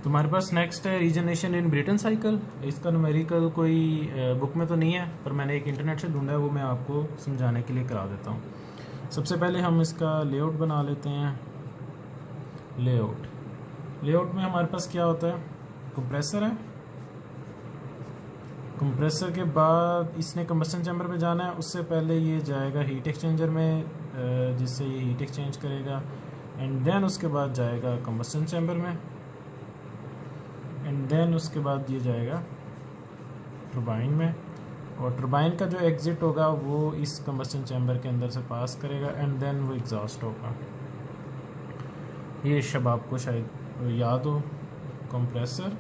तुम्हारे पास नेक्स्ट है regeneration in Brayton cycle. इसका न्यूमेरिकल कोई बुक में तो नहीं है, पर मैंने एक इंटरनेट से ढूंढा है, वो मैं आपको समझाने के लिए करा देता हूँ। सबसे पहले हम इसका लेआउट बना लेते हैं। लेआउट में हमारे पास क्या होता है, कंप्रेसर है। कंप्रेसर के बाद इसने कंबस्टन चैम्बर में जाना है, उससे पहले ये जाएगा हीट एक्सचेंजर में, जिससे ये हीट एक्सचेंज करेगा, एंड देन उसके बाद जाएगा कंबस्टन चैम्बर में, एंड देन उसके बाद ये जाएगा टरबाइन में, और टरबाइन का जो एग्ज़िट होगा वो इस कंबस्टन चैम्बर के अंदर से पास करेगा, एंड देन वो एग्जॉस्ट होगा। ये शब आपको शायद याद हो। कंप्रेसर,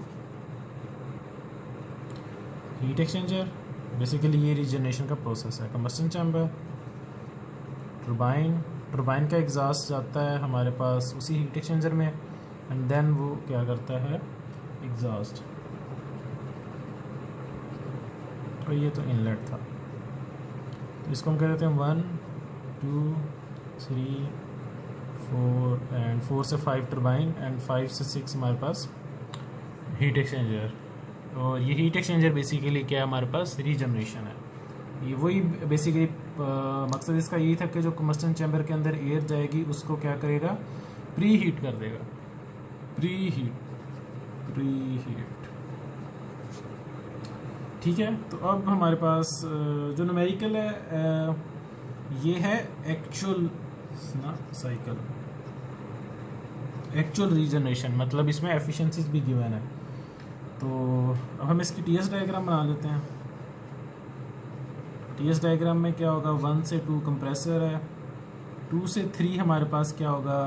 हीट एक्सचेंजर, बेसिकली ये रीजनरेशन का प्रोसेस है। कंबस्टन चैम्बर, टरबाइन का एग्जॉस्ट जाता है हमारे पास उसी हीट एक्सचेंजर में, एंड देन वो क्या करता है, एग्जॉस्ट। और ये तो इनलेट था, तो इसको हम कह देते हैं 1 2 3 4 एंड 4 से 5 टरबाइन, एंड 5 से 6 हमारे पास हीट एक्सचेंजर। और ये हीट एक्सचेंजर बेसिकली क्या है, हमारे पास रीजनरेशन है। ये वही बेसिकली मकसद इसका यही था कि जो कंबस्टन चैम्बर के अंदर एयर जाएगी उसको क्या करेगा, प्री हीट कर देगा। प्री हीट ठीक है। तो अब हमारे पास जो न्यूमेरिकल है ये है एक्चुअल साइकिल, एक्चुअल रीजनरेशन, मतलब इसमें एफिशिएंसीज भी गिवन है। तो अब हम इसकी टीएस डायग्राम बना लेते हैं। टीएस डायग्राम में क्या होगा, 1 से 2 कंप्रेसर है, 2 से 3 हमारे पास क्या होगा,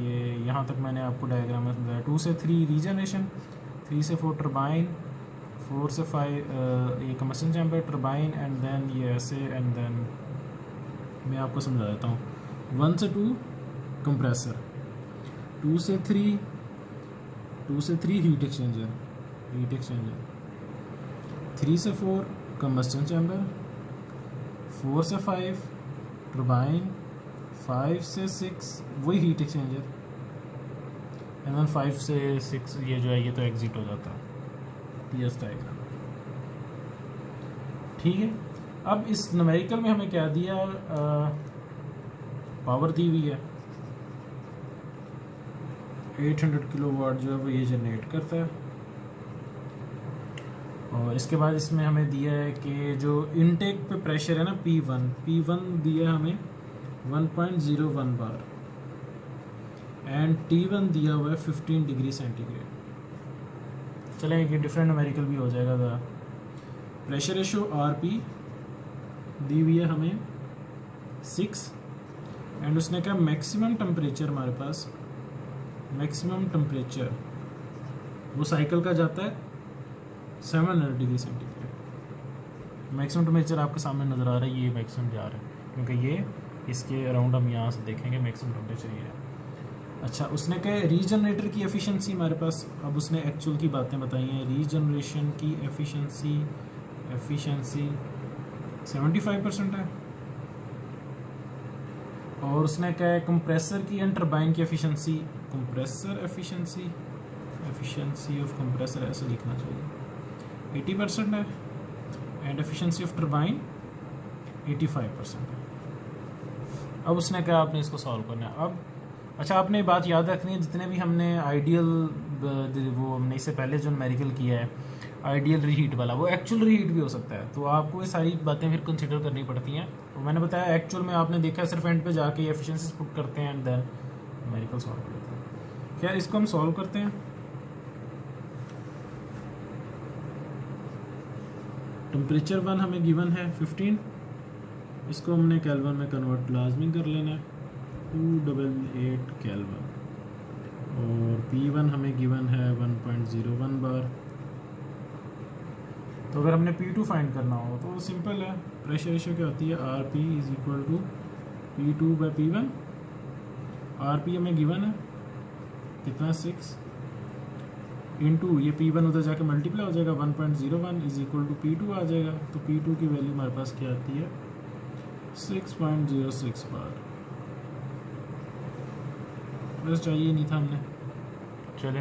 ये यहाँ तक मैंने आपको डायग्राम में समझाया। 2 से 3 रीजनरेशन, 3 से 4 टरबाइन, 4 से 5 ये combustion chamber, turbine, and then ये ऐसे, एंड देन मैं आपको समझा देता हूँ। 1 से 2 कंप्रेसर, 2 से 3 हीट एक्सचेंजर, 3 से 4 कंबस्टन चैम्बर, 4 से 5 टरबाइन, 5 से 6 वही हीट एक्सचेंजर, एंड देन 5 से 6 ये जो है ये तो एग्जिट हो जाता है। टीएस डायग्राम ठीक है। अब इस न्यूमेरिकल में हमें क्या दिया, पावर दी हुई है 800 किलोवाट जो है वो ये जनरेट करता है, और इसके बाद इसमें हमें दिया है कि जो इनटेक पे प्रेशर है ना P1 दिया है हमें 1.01 बार, एंड T1 दिया हुआ है 15 डिग्री सेंटीग्रेड। चलें कि डिफरेंट न्यूमेरिकल भी हो जाएगा ज़रा। प्रेशर रेशो RP दी हुई है हमें 6, एंड उसने कहा मैक्सिमम टेम्परेचर, हमारे पास मैक्सिमम टेम्परेचर वो साइकिल का जाता है 700 डिग्री सेंटीग्रेड। मैक्सिमम टेम्परेचर आपके सामने नज़र आ रहा है, ये मैक्सिमम जा रहा है क्योंकि ये इसके अराउंड हम यहाँ से देखेंगे मैक्सिमम टेम्परेचर ये है। अच्छा, उसने कहा रीजनरेटर की एफिशिएंसी हमारे पास, अब उसने एक्चुअल की बातें बताई हैं। रीजनरेशन की एफिशिएंसी 75% है, और उसने कहा कंप्रेसर की एंड टरबाइन की efficiency, compressor efficiency of compressor ऐसे लिखना चाहिए 80% है, एंड एफिशिएंसी ऑफ टरबाइन 85% है। अब उसने कहा आपने इसको सॉल्व करना है। अब अच्छा, आपने बात याद रखनी है, जितने भी हमने आइडियल वो हमने इससे पहले जो न्यूमेरिकल किया है आइडियल रीहीट वाला, वो एक्चुअल रीहीट भी हो सकता है, तो आपको ये सारी बातें फिर कंसिडर करनी पड़ती हैं। तो मैंने बताया एक्चुअल में आपने देखा सिर्फ एंड पे जाके एफिशिएंसीज पुट करते हैं एंड देन न्यूमेरिकल सॉल्व करते हैं। क्या इसको हम सॉल्व करते हैं। टेम्परेचर 1 हमें गिवन है 15, इसको हमने केल्विन में कन्वर्ट लाजमी कर लेना है 288 केल्विन, और P1 हमें गिवन है 1.01 बार। तो अगर हमने P2 फाइंड करना हो तो सिंपल है, प्रेशर रेशियो क्या होती है, RP is equal to P2/P1। RP हमें गिवन है कितना 6 इंटू ये P1 उधर जाके मल्टीप्लाई हो जाएगा 1.01 इज इक्वल टू P2 आ जाएगा। तो P2 की वैल्यू हमारे पास क्या आती है 6.06 बार। बस चाहिए नहीं था हमने, चले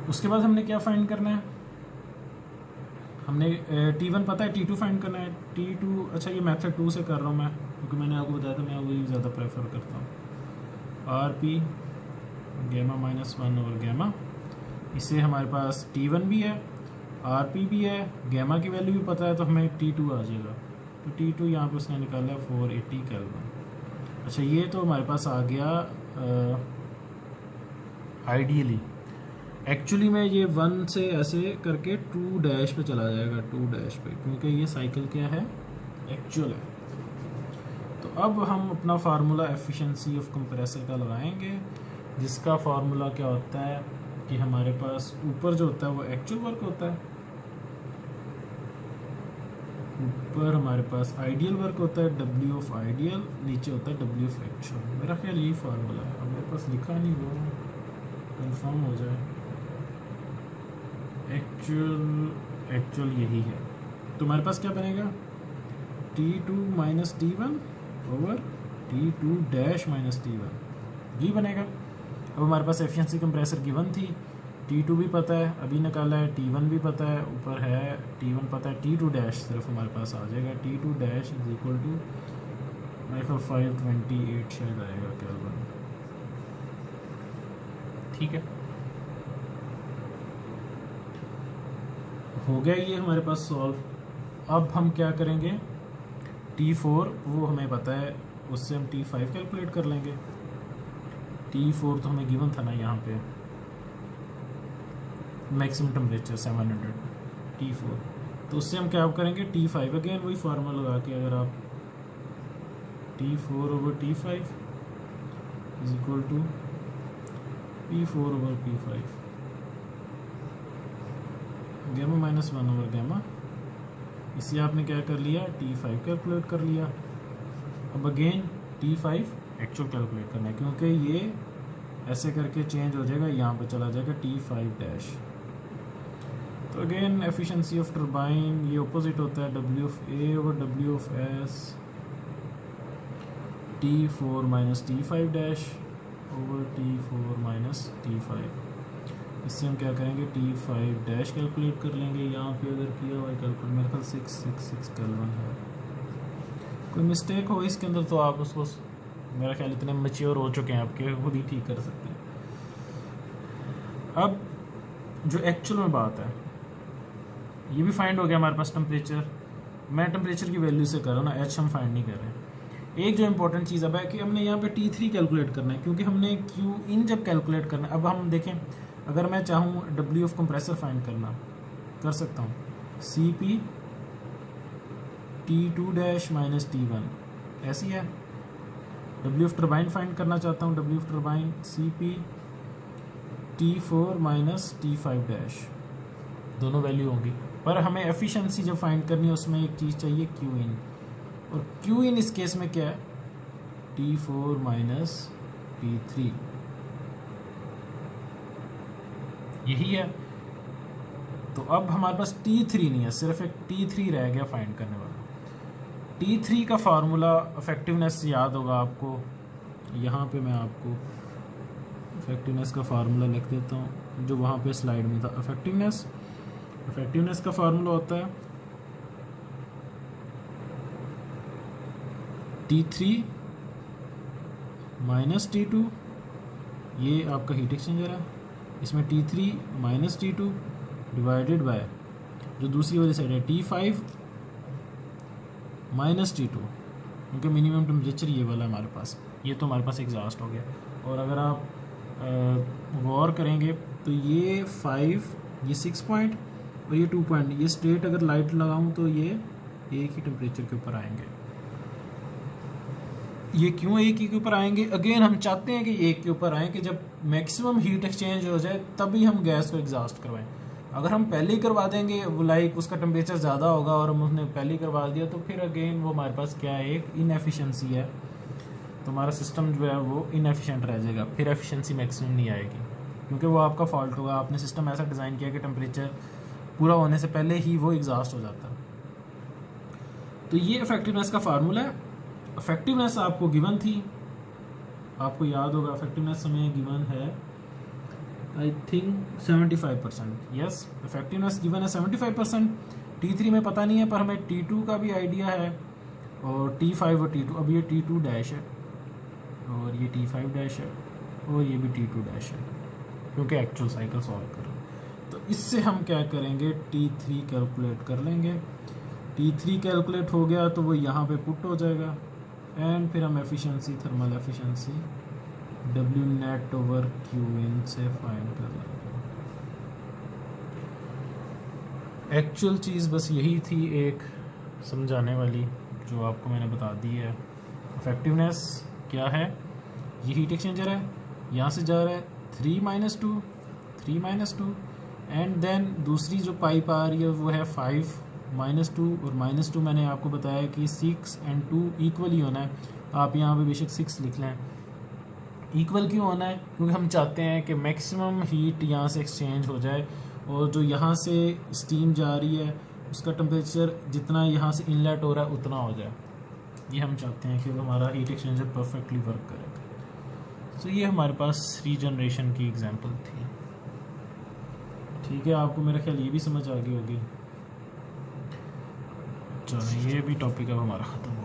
उसके बाद हमने क्या फाइंड करना है, हमने T1 पता है, T2 फाइंड करना है। T2 अच्छा ये मेथड 2 से कर रहा हूँ मैं, क्योंकि मैंने आपको बताया था मैं वही ज़्यादा प्रेफर करता हूँ। RP gamma minus 1 over gamma, इससे हमारे पास T1 भी है, RP भी है, गैमा की वैल्यू भी पता है, तो हमें T2 आ जाएगा। तो T2 यहाँ पे उसने निकाला 480 केल्विन। अच्छा ये तो हमारे पास आ गया आइडियली। एक्चुअली में ये 1 से ऐसे करके 2 डैश पे चला जाएगा, 2 डैश पे, क्योंकि ये साइकिल क्या है, एक्चुअल है। तो अब हम अपना फार्मूला एफिशिएंसी ऑफ कंप्रेसर का लगाएंगे, जिसका फार्मूला क्या होता है कि हमारे पास ऊपर जो होता है वो एक्चुअल वर्क होता है, ऊपर हमारे पास आइडियल वर्क होता है W ऑफ आइडियल, नीचे होता है W ऑफ एक्चुअल। मेरा ख्याल यही फार्मूला है, अब मेरे पास लिखा नहीं, वो कंफर्म हो जाए। एक्चुअल यही है। तो हमारे पास क्या बनेगा, T2 minus T1 over T2 dash minus T1, ये बनेगा। अब हमारे पास एफिशिएंसी कंप्रेसर की 1 थी, T2 भी पता है अभी निकाला है, T1 भी पता है ऊपर है, T1 पता है, T2 डैश सिर्फ हमारे पास आ जाएगा। T2 dash is equal to मेरे ख्याल 528 शायद आएगा केल्विन, ठीक है। हो गया ये हमारे पास सॉल्व। अब हम क्या करेंगे, T4 वो हमें पता है, उससे हम T5 कैलकुलेट कर लेंगे। T4 तो हमें गिवन था ना यहाँ पे, मैक्सिमम टेम्परेचर 700 T4, तो उससे हम क्या करेंगे, T5 अगेन वही फार्मूला लगा के, अगर आप T4 over T5 is equal to P4 over P5, gamma minus 1 over gamma, इसे आपने क्या कर लिया, T5 कैलकुलेट कर लिया। अब अगेन T5 एक्चुअल कैलकुलेट करना है, क्योंकि ये ऐसे करके चेंज हो जाएगा, यहाँ पे चला जाएगा T5 डैश। तो अगेन एफिशिएंसी ऑफ टर्बाइन ये ऑपोजिट होता है, W of A over W of S, T4 minus T5 dash over T4 minus T5। इससे हम क्या करेंगे, T5 डैश कैलकुलेट कर लेंगे। यहाँ पे अगर किया हुआ कैलकुलेट मेरे ख्याल 666 केल्विन है, कोई मिस्टेक हो इसके अंदर तो आप उसको, मेरा ख्याल इतने मैच्योर हो चुके हैं आपके, खुद ही ठीक कर सकते हैं। अब जो एक्चुअल में बात है, ये भी फाइंड हो गया हमारे पास टेम्परेचर। मैं टेम्परेचर की वैल्यू से कर रहा हूँ ना, H हम फाइंड नहीं कर रहे हैं। एक जो इंपॉर्टेंट चीज़ अब है कि हमने यहाँ पे T3 कैलकुलेट करना है, क्योंकि हमने Q इन जब कैलकुलेट करना है। अब हम देखें, अगर मैं चाहूँ W ऑफ कंप्रेसर फाइंड करना, कर सकता हूँ, CP T2 dash minus T1, ऐसी है। W ऑफ टर्बाइन फाइंड करना चाहता हूँ, W of turbine CP T4 minus T5 dash, दोनों वैल्यू होंगी। पर हमें एफिशिएंसी जब फाइंड करनी है उसमें एक चीज़ चाहिए Q इन, और Q इन इस केस में क्या है, T4 माइनस T3, यही है। तो अब हमारे पास T3 नहीं है, सिर्फ एक T3 रह गया फाइंड करने वाला। T3 का फार्मूला इफेक्टिवनेस याद होगा आपको, यहाँ पे मैं आपको इफेक्टिवनेस का फार्मूला लिख देता हूँ जो वहाँ पे स्लाइड में था। इफेक्टिवनेस का फार्मूला होता है T3 माइनस T2, ये आपका हीट एक्सचेंजर है, इसमें T3 minus T2 divided by जो दूसरी वाली साइड है T5 माइनस T2, क्योंकि मिनिमम टेम्परेचर ये वाला हमारे पास, ये तो हमारे पास एग्जॉस्ट हो गया। और अगर आप गौर करेंगे तो ये 5, ये 6 पॉइंट और ये 2 पॉइंट, ये स्ट्रेट अगर लाइट लगाऊं तो ये एक ही टेम्परेचर के ऊपर आएंगे। ये क्यों एक ही के ऊपर आएंगे, अगेन हम चाहते हैं कि एक के ऊपर आए, कि जब मैक्सिमम हीट एक्सचेंज हो जाए तभी हम गैस को एग्जॉस्ट करवाएं। अगर हम पहले ही करवा देंगे, वो लाइक उसका टेम्परेचर ज़्यादा होगा और हम उसने पहले ही करवा दिया, तो फिर अगेन वो हमारे पास क्या है, एक इनएफिशिएंसी है, तो हमारा सिस्टम जो है वो इनएफिशिएंट रह जाएगा, फिर एफिशिएंसी मैक्सिमम नहीं आएगी, क्योंकि वो आपका फॉल्ट होगा। आपने सिस्टम ऐसा डिज़ाइन किया कि टेम्परेचर पूरा होने से पहले ही वो एग्जॉस्ट हो जाता है। तो ये इफेक्टिवनेस का फार्मूला है। इफेक्टिवनेस आपको गिवन थी, आपको याद होगा इफेक्टिवनेस हमें गिवन है I think 75%, yes effectiveness given है 75%। T3 में पता नहीं है, पर हमें T2 का भी आइडिया है, और T5 और T2, अब ये T2 डैश है और ये T5 डैश है और ये भी T2 डैश है, क्योंकि एक्चुअल साइकिल सॉल्व कर रहे हैं। तो इससे हम क्या करेंगे, T3 कैलकुलेट कर लेंगे। T3 कैलकुलेट हो गया तो वो यहाँ पे पुट हो जाएगा, एंड फिर हम efficiency, thermal efficiency W net over Q इन से फाइंड कर लेंगे। एक्चुअल चीज़ बस यही थी एक समझाने वाली, जो आपको मैंने बता दी है। इफेक्टिवनेस क्या है, ये हीट एक्सचेंजर है, यहाँ से जा रहा है 3 - 2 एंड देन दूसरी जो पाइप आ रही है वो है 5 - 2, और -2 मैंने आपको बताया कि 6 और 2 इक्वल ही होना है। आप यहाँ पे बेशक 6 लिख लें। इक्वल क्यों होना है, क्योंकि हम चाहते हैं कि मैक्सिमम हीट यहाँ से एक्सचेंज हो जाए, और जो यहाँ से स्टीम जा रही है उसका टेम्परेचर जितना यहाँ से इनलेट हो रहा है उतना हो जाए। ये हम चाहते हैं कि हमारा हीट एक्सचेंजर परफेक्टली वर्क करेगा। तो ये हमारे पास रीजनरेशन की एग्जांपल थी। ठीक है, आपको मेरा ख्याल ये भी समझ आ गई होगी। चलो ये भी टॉपिक अब हमारा ख़त्म हो